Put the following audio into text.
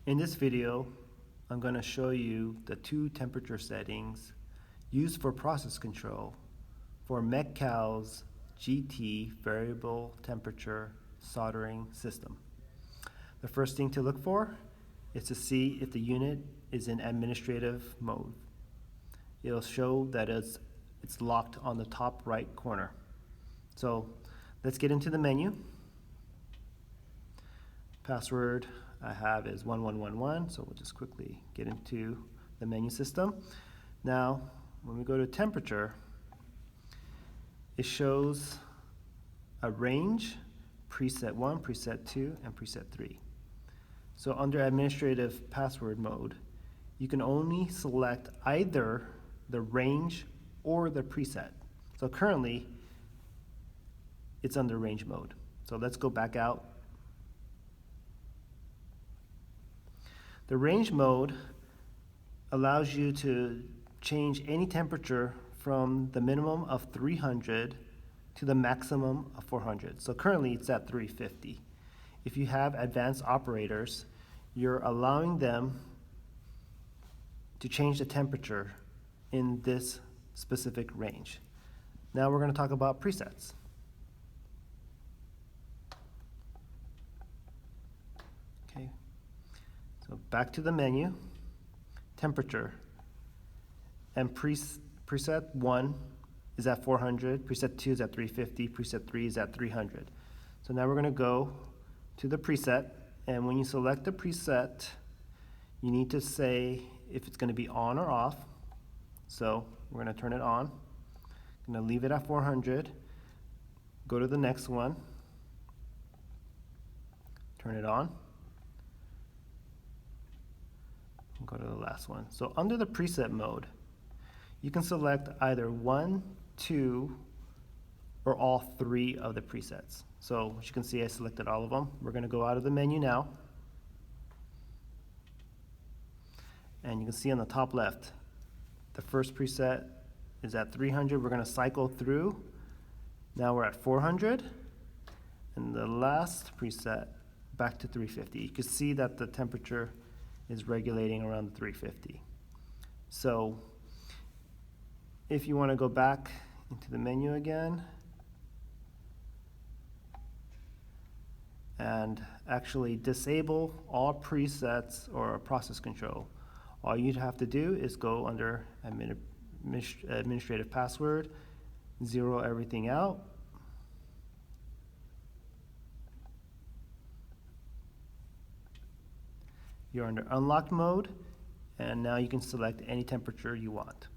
In this video, I'm going to show you the two temperature settings used for process control for Metcal's GT variable temperature soldering system. The first thing to look for is to see if the unit is in administrative mode. It'll show that it's locked on the top right corner. So let's get into the menu. Password I have is 1111, so we'll just quickly get into the menu system. Now, when we go to temperature, it shows a range, preset 1, preset 2, and preset 3. So under administrative password mode, you can only select either the range or the preset. So currently, it's under range mode. So let's go back out. The range mode allows you to change any temperature from the minimum of 300 to the maximum of 400. So currently it's at 350. If you have advanced operators, you're allowing them to change the temperature in this specific range. Now we're going to talk about presets. Okay. So back to the menu, temperature, and preset 1 is at 400, preset 2 is at 350, preset 3 is at 300. So now we're going to go to the preset, and when you select the preset, you need to say if it's going to be on or off. So we're going to turn it on. I'm going to leave it at 400, go to the next one, turn it on, and go to the last one. So under the preset mode, you can select either 1, 2, or all 3 of the presets. So as you can see, I selected all of them. We're going to go out of the menu now. And you can see on the top left, the first preset is at 300. We're going to cycle through. Now we're at 400. And the last preset, back to 350. You can see that the temperature is regulating around 350. So if you want to go back into the menu again and actually disable all presets or process control, all you'd have to do is go under administrative password, zero everything out, you're under unlocked mode, and now you can select any temperature you want.